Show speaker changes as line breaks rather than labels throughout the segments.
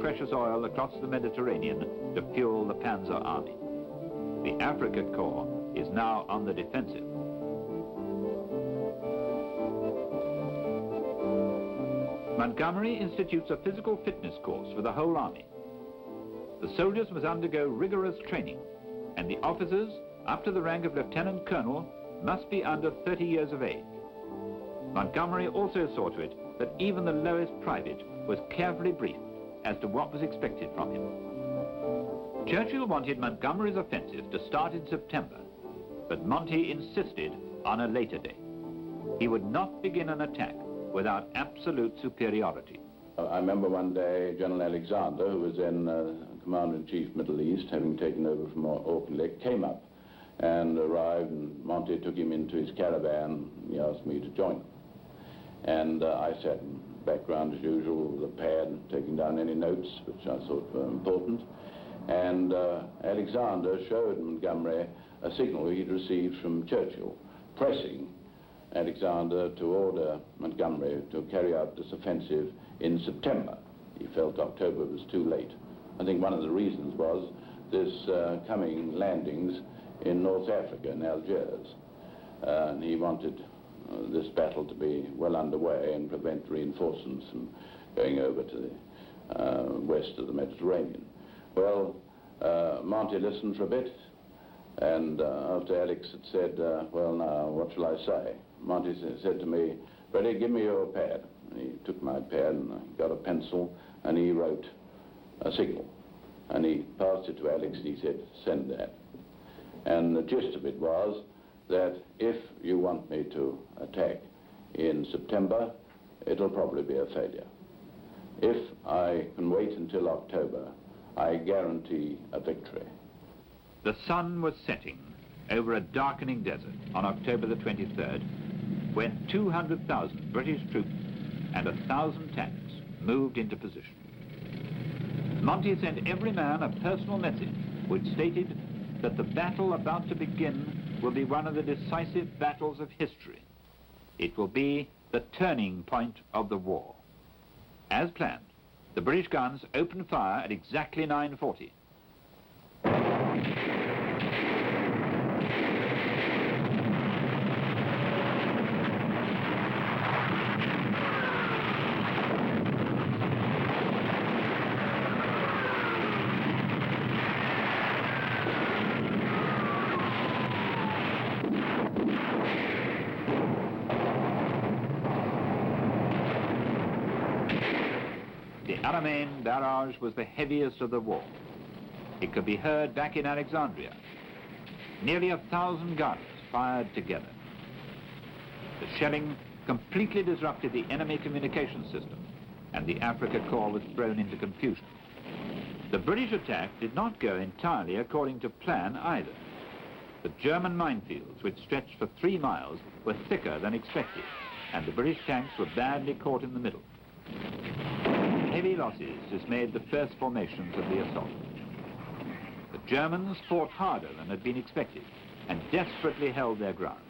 precious oil across the Mediterranean to fuel the Panzer Army. The Africa Corps is now on the defensive. Montgomery institutes a physical fitness course for the whole army. The soldiers must undergo rigorous training, and the officers, up to the rank of lieutenant colonel, must be under 30 years of age. Montgomery also saw to it that even the lowest private was carefully briefed as to what was expected from him. Churchill wanted Montgomery's offensive to start in September, but Monty insisted on a later date. He would not begin an attack without absolute superiority.
I remember one day General Alexander, who was then Commander-in-Chief Middle East, having taken over from Auchinleck, came up and arrived, and Monty took him into his caravan. He asked me to join him. And I sat in the background as usual with a pad, taking down any notes which I thought were important. And Alexander showed Montgomery a signal he'd received from Churchill, pressing Alexander to order Montgomery to carry out this offensive in September. He felt October was too late. I think one of the reasons was this coming landings in North Africa, in Algiers. And he wanted this battle to be well underway and prevent reinforcements from going over to the west of the Mediterranean. Well, Monty listened for a bit, and after Alex had said, well, now, what shall I say? Monty said to me, Freddie, give me your pad. And he took my pad and I got a pencil, and he wrote a signal. And he passed it to Alex, and he said, send that. And the gist of it was that if you want me to attack in September, it'll probably be a failure. If I can wait until October, I guarantee a victory.
The sun was setting over a darkening desert on October the 23rd, when 200,000 British troops and 1,000 tanks moved into position. Monty sent every man a personal message which stated that the battle about to begin will be one of the decisive battles of history. It will be the turning point of the war. As planned, the British guns opened fire at exactly 9:40. The Alamein barrage was the heaviest of the war. It could be heard back in Alexandria. Nearly 1,000 guns fired together. The shelling completely disrupted the enemy communication system, and the Africa Corps was thrown into confusion. The British attack did not go entirely according to plan either. The German minefields, which stretched for 3 miles, were thicker than expected, and the British tanks were badly caught in the middle. Heavy losses dismayed the first formations of the assault. The Germans fought harder than had been expected and desperately held their ground.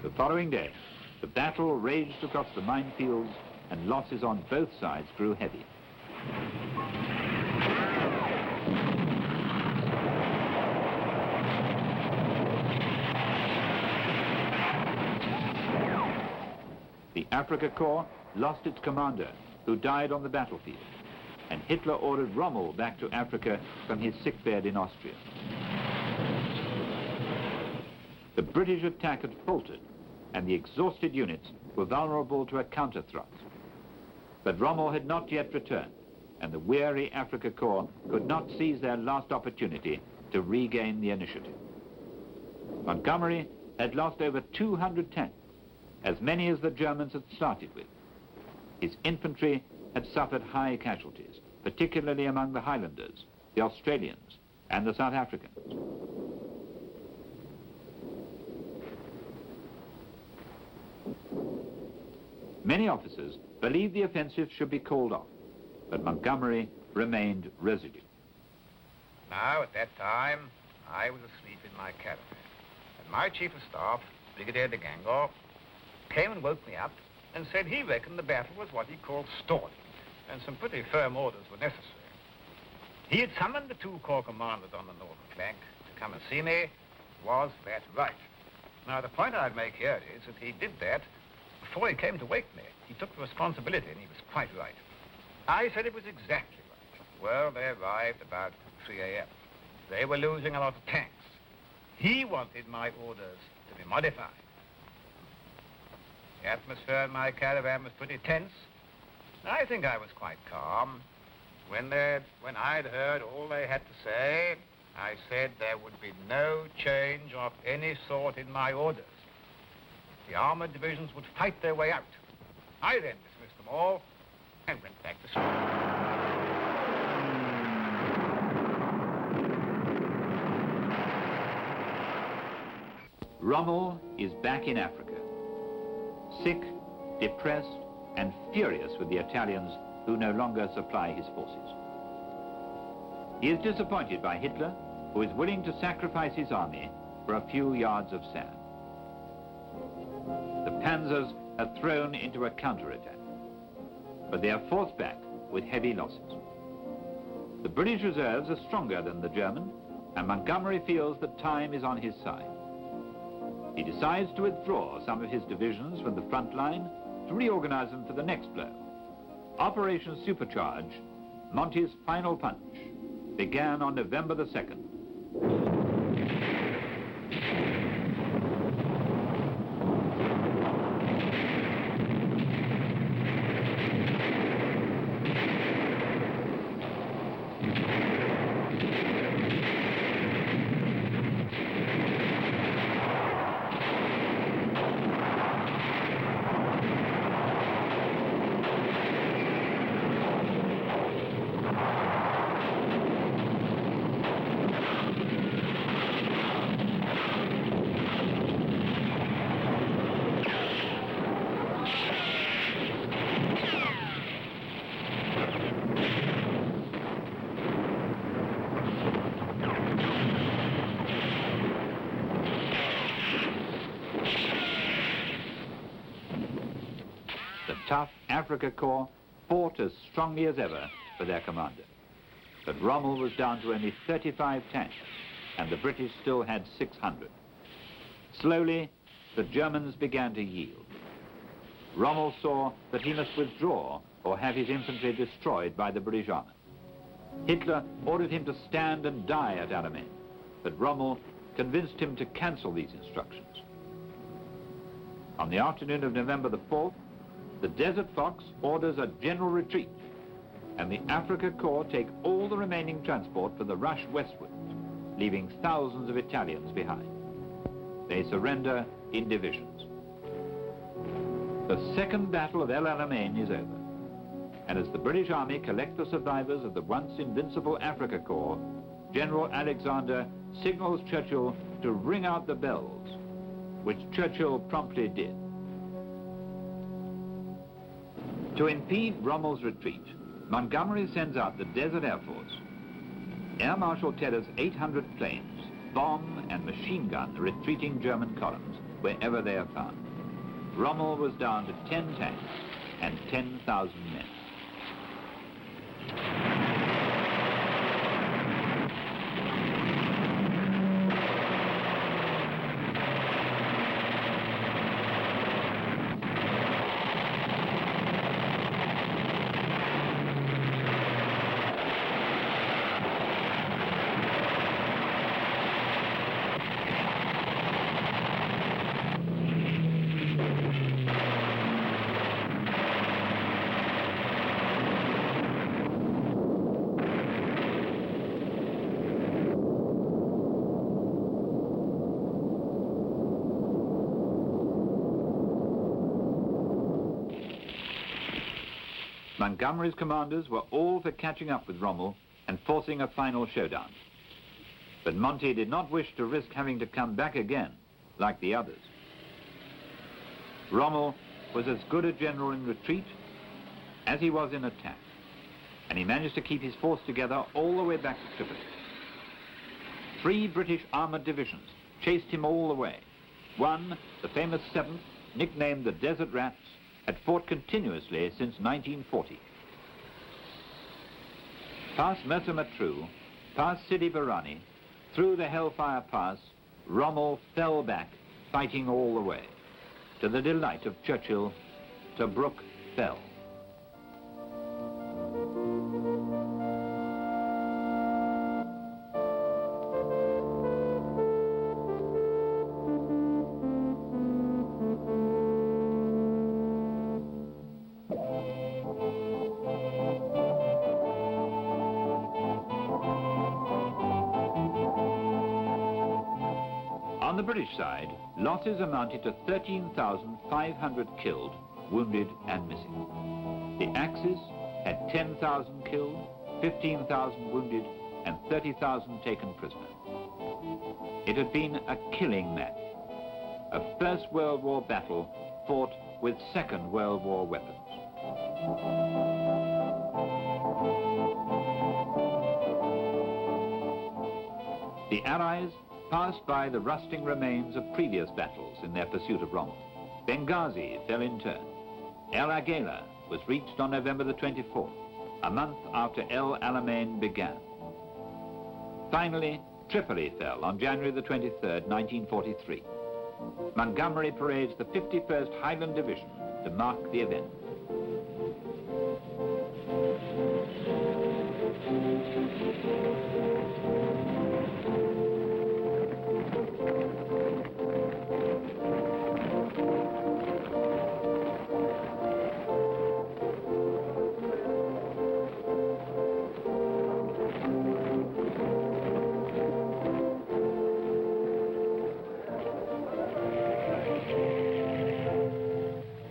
The following day, the battle raged across the minefields and losses on both sides grew heavy. The Africa Corps lost its commander, who died on the battlefield, and Hitler ordered Rommel back to Africa from his sickbed in Austria. The British attack had faltered, and the exhausted units were vulnerable to a counter-thrust. But Rommel had not yet returned, and the weary Africa Corps could not seize their last opportunity to regain the initiative. Montgomery had lost over 200 tanks, as many as the Germans had started with. His infantry had suffered high casualties, particularly among the Highlanders, the Australians, and the South Africans. Many officers believed the offensive should be called off, but Montgomery remained resolute.
Now, at that time, I was asleep in my caravan. my chief of staff, Brigadier de Gangor, came and woke me up and said he reckoned the battle was what he called stalling, and some pretty firm orders were necessary. He had summoned the 2 corps commanders on the northern flank to come and see me. Was that right? Now, the point I'd make here is that he did that before he came to wake me. He took the responsibility, and he was quite right. I said it was exactly right. Well, they arrived about 3 a.m. They were losing a lot of tanks. He wanted my orders to be modified. The atmosphere in my caravan was pretty tense. I think I was quite calm. When I'd heard all they had to say, I said there would be no change of any sort in my orders. The armored divisions would fight their way out. I then dismissed them all and went back to sleep.
Rommel is back in Africa, sick, depressed, and furious with the Italians who no longer supply his forces. He is disappointed by Hitler, who is willing to sacrifice his army for a few yards of sand. The panzers are thrown into a counterattack, but they are forced back with heavy losses. The British reserves are stronger than the German, and Montgomery feels that time is on his side. He decides to withdraw some of his divisions from the front line to reorganize them for the next blow. Operation Supercharge, Monty's final punch, began on November the 2nd. Tough Africa Corps fought as strongly as ever for their commander. But Rommel was down to only 35 tanks, and the British still had 600. Slowly, the Germans began to yield. Rommel saw that he must withdraw or have his infantry destroyed by the British army. Hitler ordered him to stand and die at Alamein, but Rommel convinced him to cancel these instructions. On the afternoon of November the 4th, the Desert Fox orders a general retreat, and the Africa Corps take all the remaining transport for the rush westward, leaving thousands of Italians behind. They surrender in divisions. The Second Battle of El Alamein is over, and as the British Army collect the survivors of the once invincible Africa Corps, General Alexander signals Churchill to ring out the bells, which Churchill promptly did. To impede Rommel's retreat, Montgomery sends out the Desert Air Force. Air Marshal Teller's 800 planes bomb and machine gun the retreating German columns wherever they are found. Rommel was down to 10 tanks and 10,000 men. Montgomery's commanders were all for catching up with Rommel and forcing a final showdown. But Monty did not wish to risk having to come back again, like the others. Rommel was as good a general in retreat as he was in attack, and he managed to keep his force together all the way back to Tripoli. 3 British armored divisions chased him all the way. One, the famous 7th, nicknamed the Desert Rats, had fought continuously since 1940. Past Mersa Matruh, past Sidi Barrani, through the Hellfire Pass, Rommel fell back, fighting all the way. To the delight of Churchill, Tobruk fell. On the British side, losses amounted to 13,500 killed, wounded and missing. The Axis had 10,000 killed, 15,000 wounded and 30,000 taken prisoner. It had been a killing match, a First World War battle fought with Second World War weapons. The Allies passed by the rusting remains of previous battles in their pursuit of Rommel. Benghazi fell in turn. El Agheila was reached on November the 24th, a month after El Alamein began. Finally, Tripoli fell on January the 23rd, 1943. Montgomery parades the 51st Highland Division to mark the event.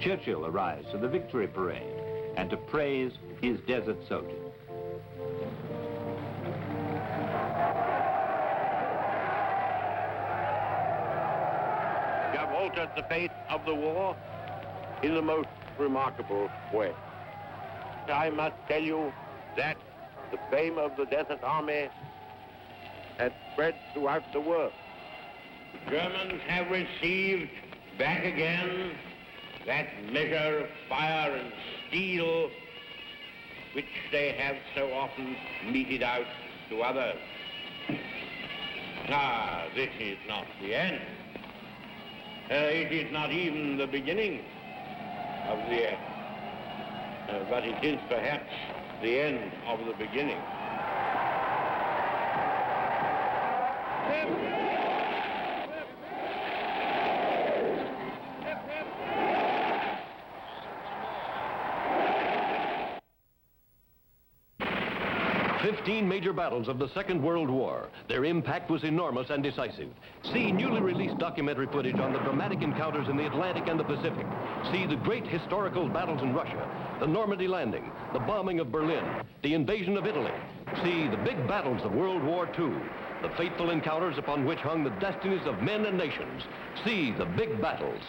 Churchill arrives to the Victory Parade and to praise his desert soldiers.
You have altered the fate of the war in the most remarkable way. I must tell you that the fame of the Desert Army has spread throughout the world. The Germans have received back again that measure of fire and steel which they have so often meted out to others. Ah, this is not the end. It is not even the beginning of the end. But it is perhaps the end of the beginning.
15 major battles of the Second World War. Their impact was enormous and decisive. See newly released documentary footage on the dramatic encounters in the Atlantic and the Pacific. See the great historical battles in Russia, the Normandy landing, the bombing of Berlin, the invasion of Italy. See the big battles of World War II, the fateful encounters upon which hung the destinies of men and nations. See the big battles.